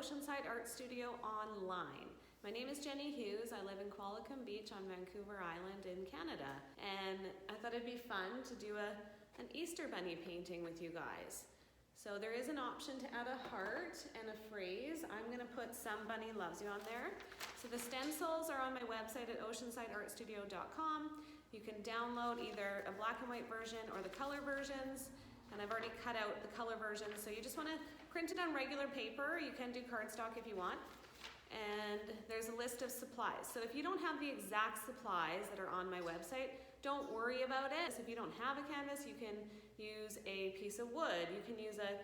Oceanside Art Studio online. My name is Jenny Hughes. I live in Qualicum Beach on Vancouver Island in Canada. And I thought it'd be fun to do an Easter bunny painting with you guys. So there is an option to add a heart and a phrase. I'm gonna put "Somebody Loves You" on there. So the stencils are on my website at oceansideartstudio.com. You can download either a black and white version or the color versions. And I've already cut out the color version, so you just want to print it on regular paper. You can do cardstock if you want. And there's a list of supplies. So if you don't have the exact supplies that are on my website, don't worry about it. So if you don't have a canvas, you can use a piece of wood. You can use a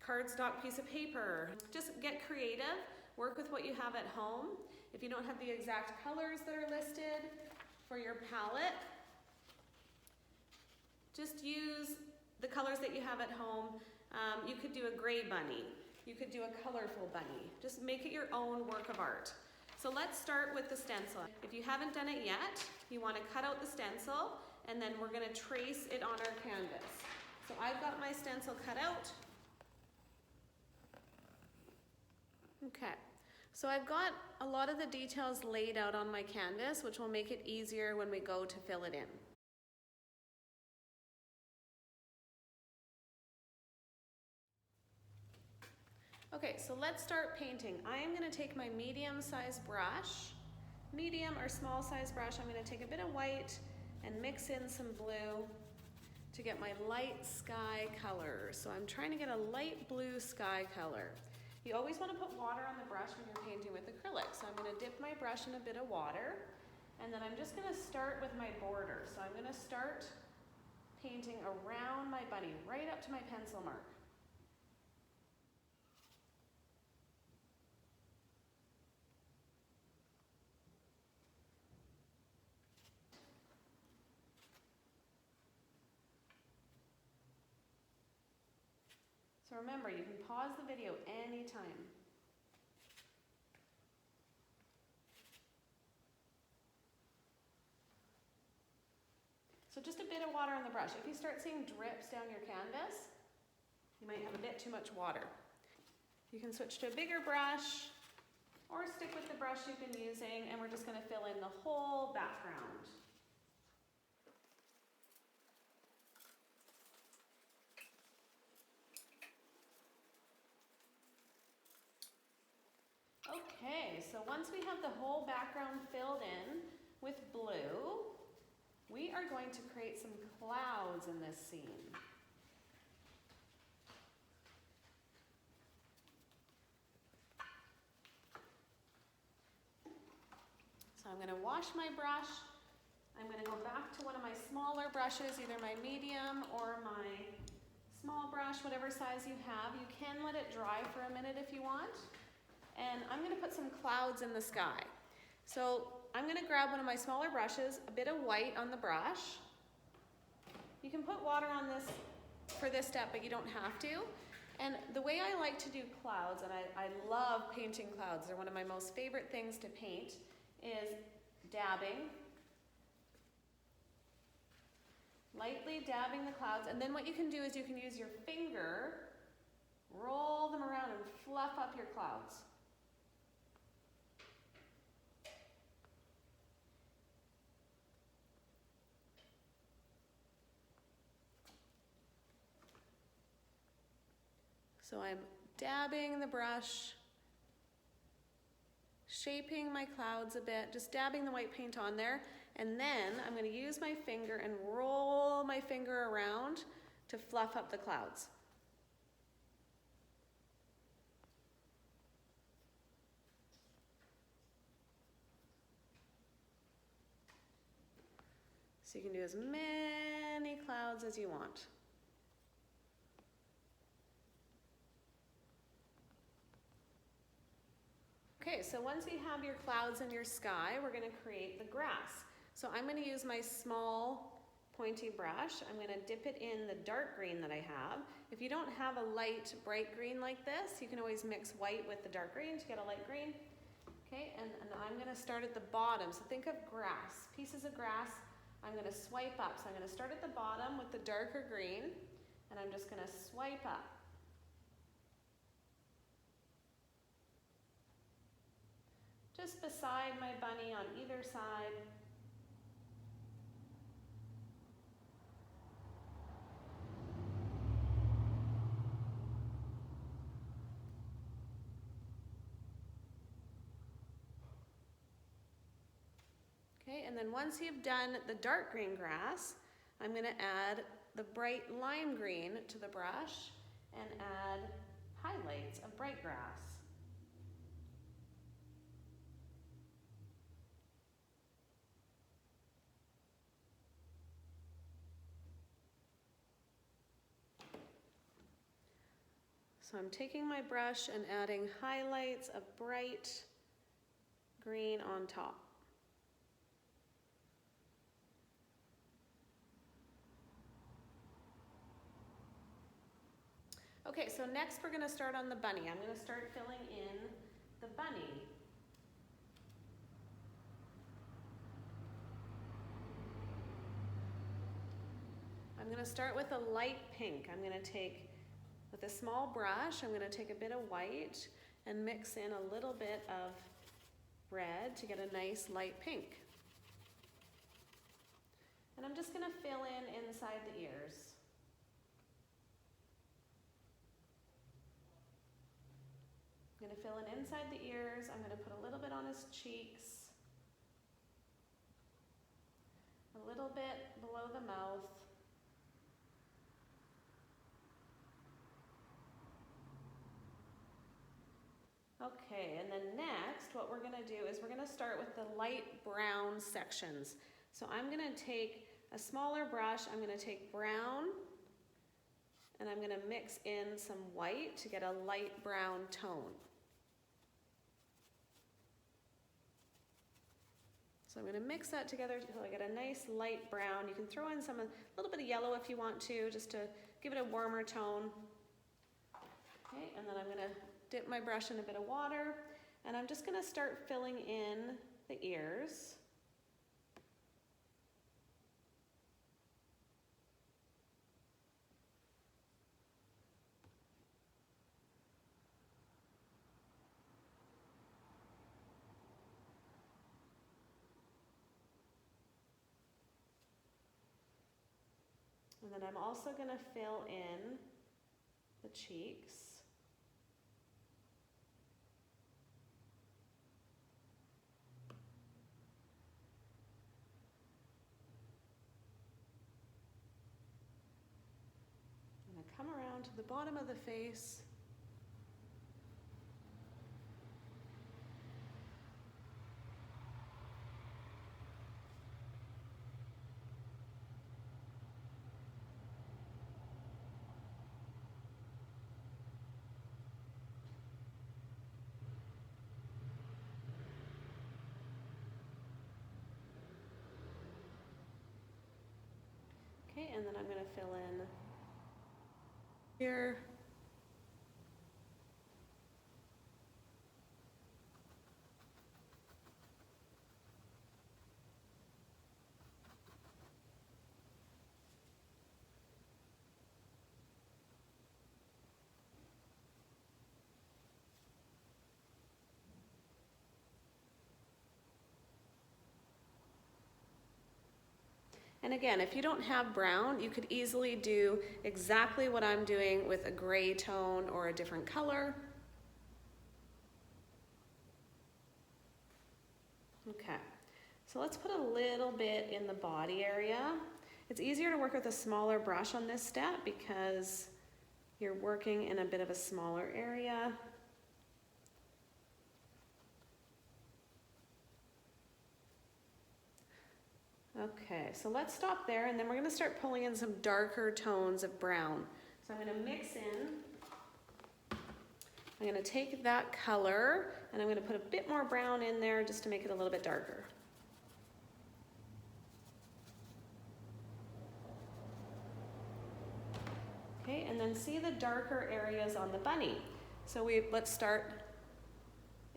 cardstock piece of paper. Just get creative. Work with what you have at home. If you don't have the exact colors that are listed for your palette, just use the colors that you have at home. You could do a gray bunny. You could do a colorful bunny. Just make it your own work of art. So let's start with the stencil. If you haven't done it yet, you want to cut out the stencil and then we're going to trace it on our canvas. So I've got my stencil cut out. Okay, so I've got a lot of the details laid out on my canvas, which will make it easier when we go to fill it in. Okay, so let's start painting. I am going to take my medium-sized brush, medium or small-sized brush. I'm going to take a bit of white and mix in some blue to get my light sky color. So I'm trying to get a light blue sky color. You always want to put water on the brush when you're painting with acrylic. So I'm going to dip my brush in a bit of water, and then I'm just going to start with my border. So I'm going to start painting around my bunny, right up to my pencil mark. So remember, you can pause the video anytime. So just a bit of water on the brush. If you start seeing drips down your canvas, you might have a bit too much water. You can switch to a bigger brush or stick with the brush you've been using, and we're just going to fill in the whole background. Okay, so once we have the whole background filled in with blue, we are going to create some clouds in this scene. So I'm going to wash my brush. I'm going to go back to one of my smaller brushes, either my medium or my small brush, whatever size you have. You can let it dry for a minute if you want. And I'm going to put some clouds in the sky. So I'm going to grab one of my smaller brushes, a bit of white on the brush. You can put water on this for this step, but you don't have to. And the way I like to do clouds, and I love painting clouds, they're one of my most favorite things to paint, is dabbing. Lightly dabbing the clouds, and then what you can do is you can use your finger, roll them around and fluff up your clouds. So I'm dabbing the brush, shaping my clouds a bit, just dabbing the white paint on there, and then I'm going to use my finger and roll my finger around to fluff up the clouds. So you can do as many clouds as you want. Okay, so once you have your clouds in your sky, we're going to create the grass. So I'm going to use my small pointy brush. I'm going to dip it in the dark green that I have. If you don't have a light bright green like this, you can always mix white with the dark green to get a light green. Okay, and I'm going to start at the bottom. So think of grass, pieces of grass. I'm going to swipe up. So I'm going to start at the bottom with the darker green, and I'm just going to swipe up. just beside my bunny on either side. Okay, and then once you've done the dark green grass, I'm going to add the bright lime green to the brush and add highlights of bright grass. So I'm taking my brush and adding highlights of bright green on top. Okay, so next we're going to start on the bunny. I'm going to start filling in the bunny. I'm going to start with a light pink. I'm going to take, with a small brush, I'm going to take a bit of white and mix in a little bit of red to get a nice light pink. And I'm just going to fill in inside the ears. I'm going to fill in inside the ears. I'm going to put a little bit on his cheeks, a little bit below the mouth. Okay, and then next what we're going to do is we're going to start with the light brown sections. So I'm going to take a smaller brush, I'm going to take brown, and I'm going to mix in some white to get a light brown tone. So I'm going to mix that together until I get a nice light brown. You can throw in a little bit of yellow if you want to, just to give it a warmer tone. Okay, and then I'm going to dip my brush in a bit of water, and I'm just going to start filling in the ears. And then I'm also going to fill in the cheeks. And I come around to the bottom of the face. Okay, and then I'm going to fill in here. And again, if you don't have brown, you could easily do exactly what I'm doing with a gray tone or a different color. Okay, so let's put a little bit in the body area. It's easier to work with a smaller brush on this step because you're working in a bit of a smaller area. Okay, so let's stop there, and then we're going to start pulling in some darker tones of brown. So I'm going to mix in, I'm going to take that color, and I'm going to put a bit more brown in there just to make it a little bit darker. Okay, and then see the darker areas on the bunny. So let's start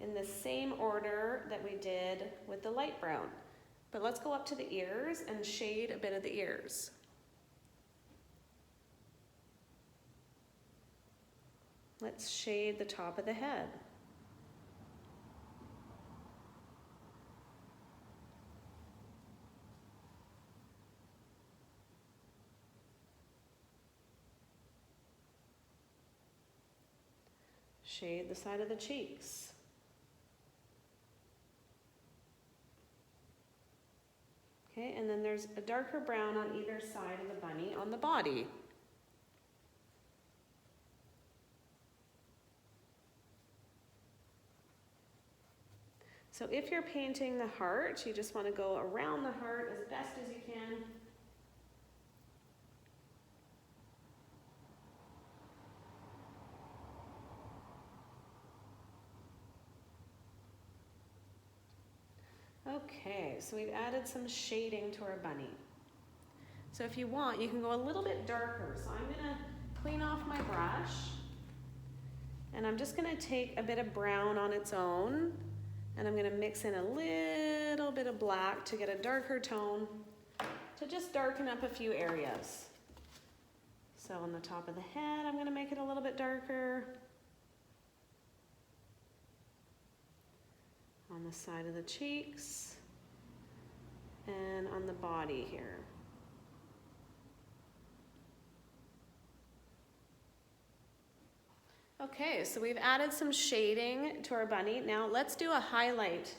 in the same order that we did with the light brown. But let's go up to the ears and shade a bit of the ears. Let's shade the top of the head. Shade the side of the cheeks. Okay, and then there's a darker brown on either side of the bunny on the body. So if you're painting the heart, you just want to go around the heart as best as you can. Okay, so we've added some shading to our bunny. So if you want, you can go a little bit darker. So I'm going to clean off my brush, and I'm just going to take a bit of brown on its own, and I'm going to mix in a little bit of black to get a darker tone, to just darken up a few areas. So on the top of the head, I'm going to make it a little bit darker. On the side of the cheeks, and on the body here. Okay, so we've added some shading to our bunny. Now let's do a highlight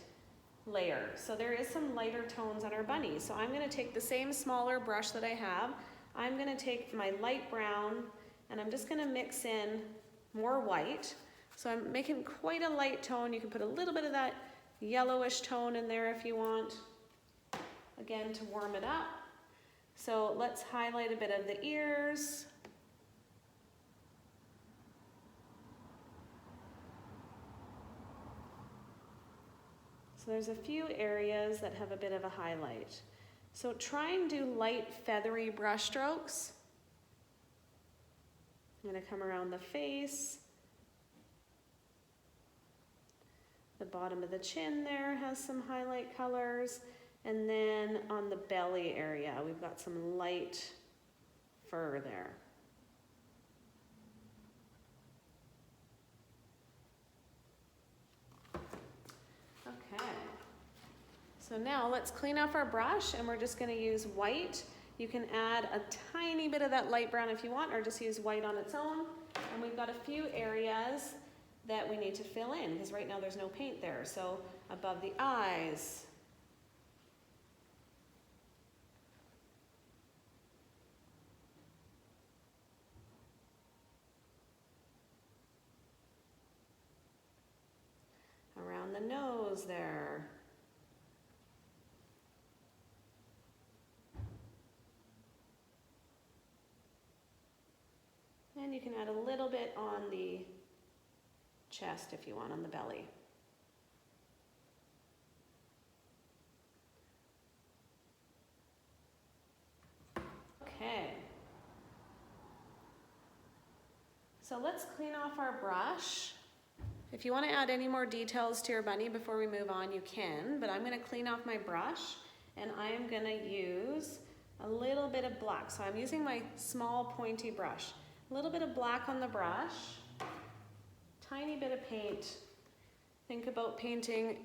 layer. So there is some lighter tones on our bunny. So I'm going to take the same smaller brush that I have. I'm going to take my light brown, and I'm just going to mix in more white. So I'm making quite a light tone. You can put a little bit of that yellowish tone in there if you want, again, to warm it up. So let's highlight a bit of the ears. So there's a few areas that have a bit of a highlight. So try and do light feathery brush strokes. I'm going to come around the face. The bottom of the chin there has some highlight colors. And then on the belly area, we've got some light fur there. Okay. So now let's clean up our brush, and we're just going to use white. You can add a tiny bit of that light brown if you want, or just use white on its own. And we've got a few areas that we need to fill in, because right now there's no paint there. So above the eyes, around the nose there, and you can add a little bit on the chest if you want, on the belly. Okay. So let's clean off our brush. If you want to add any more details to your bunny before we move on, you can, but I'm going to clean off my brush, and I am going to use a little bit of black. So I'm using my small pointy brush. A little bit of black on the brush. Tiny bit of paint. Think about painting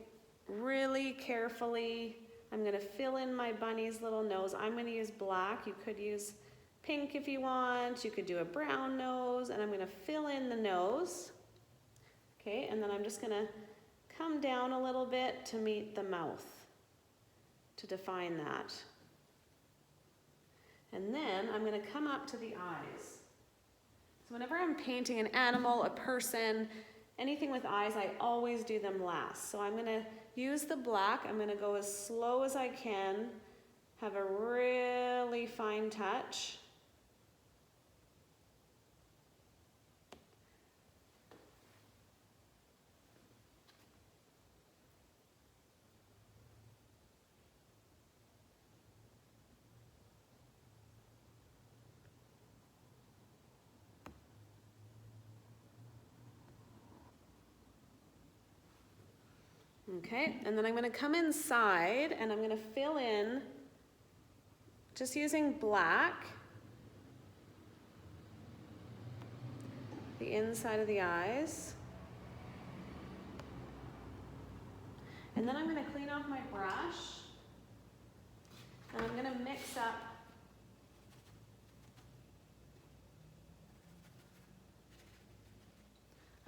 really carefully. I'm going to fill in my bunny's little nose. I'm going to use black. You could use pink if you want. You could do a brown nose, and I'm going to fill in the nose. Okay, and then I'm just going to come down a little bit to meet the mouth, to define that. And then I'm going to come up to the eyes. So whenever I'm painting an animal, a person, anything with eyes, I always do them last. So I'm going to use the black. I'm going to go as slow as I can, have a really fine touch. Okay, and then I'm going to come inside, and I'm going to fill in, just using black, the inside of the eyes. And then I'm going to clean off my brush, and I'm going to mix up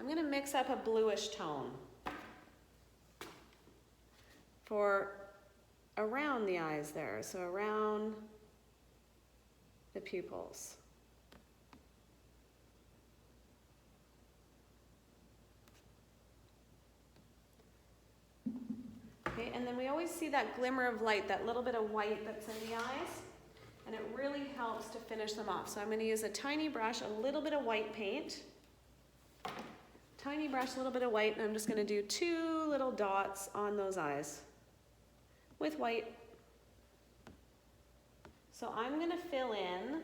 I'm gonna mix up a bluish tone for around the eyes there, so around the pupils. Okay, and then we always see that glimmer of light, that little bit of white that's in the eyes, and it really helps to finish them off. So I'm going to use a tiny brush, a little bit of white paint, tiny brush, a little bit of white, and I'm just going to do 2 little dots on those eyes with white. So I'm going to fill in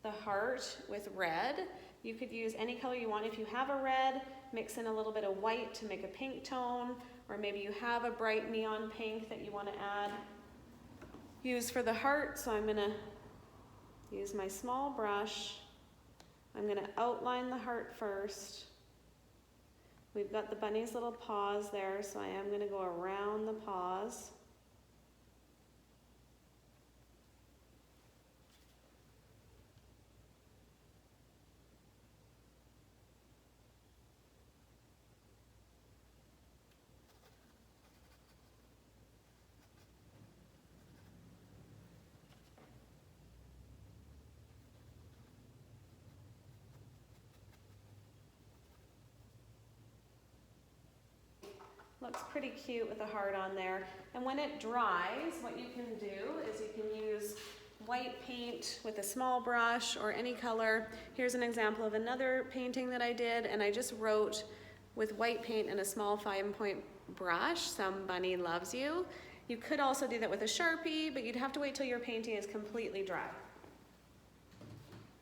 the heart with red. You could use any color you want. If you have a red, mix in a little bit of white to make a pink tone, or maybe you have a bright neon pink that you want to use for the heart. So I'm going to use my small brush. I'm going to outline the heart first. We've got the bunny's little paws there, so I am going to go around the paws. Looks pretty cute with a heart on there. And when it dries, what you can do is you can use white paint with a small brush or any color. Here's an example of another painting that I did, and I just wrote with white paint and a small 5-point brush, "Somebody loves you." You could also do that with a Sharpie, but you'd have to wait till your painting is completely dry.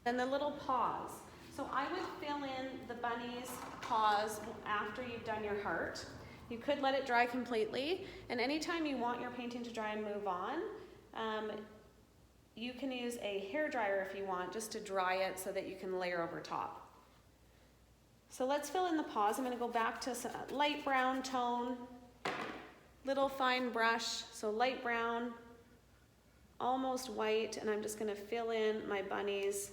And the little paws. So I would fill in the bunny's paws after you've done your heart. You could let it dry completely, and anytime you want your painting to dry and move on, you can use a hair dryer if you want, just to dry it so that you can layer over top. So let's fill in the paws. I'm going to go back to some light brown tone, little fine brush, so light brown, almost white, and I'm just going to fill in my bunny's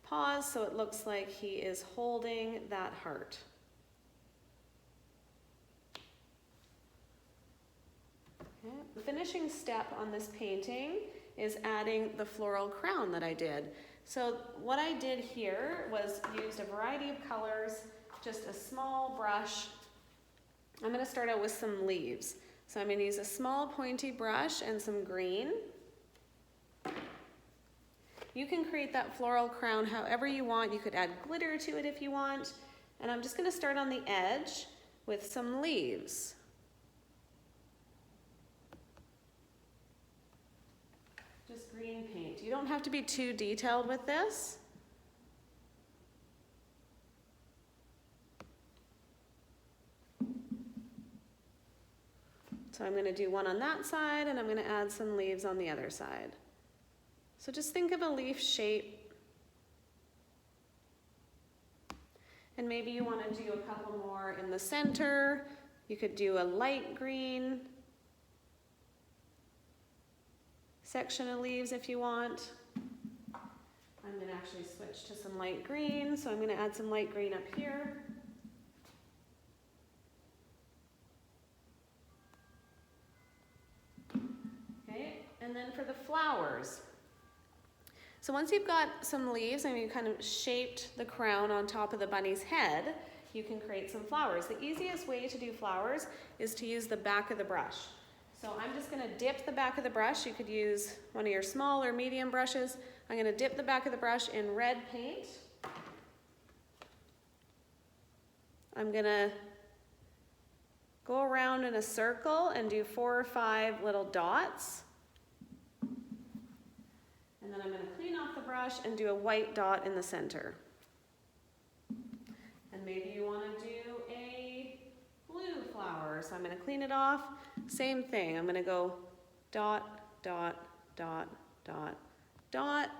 paws so it looks like he is holding that heart. Okay. The finishing step on this painting is adding the floral crown that I did. So what I did here was used a variety of colors, just a small brush. I'm going to start out with some leaves. So I'm going to use a small pointy brush and some green. You can create that floral crown however you want. You could add glitter to it if you want. And I'm just going to start on the edge with some leaves. Just green paint. You don't have to be too detailed with this. So I'm going to do one on that side, and I'm going to add some leaves on the other side. So just think of a leaf shape. And maybe you want to do a couple more in the center. You could do a light green section of leaves if you want. I'm going to actually switch to some light green, so I'm going to add some light green up here. Okay, and then for the flowers. So once you've got some leaves and you kind of shaped the crown on top of the bunny's head, you can create some flowers. The easiest way to do flowers is to use the back of the brush. So I'm just going to dip the back of the brush. You could use one of your small or medium brushes. I'm going to dip the back of the brush in red paint. I'm going to go around in a circle and do 4 or 5 little dots. And then I'm going to clean off the brush and do a white dot in the center. And maybe you want to do a blue flower. So I'm going to clean it off. Same thing. I'm going to go dot, dot, dot, dot, dot,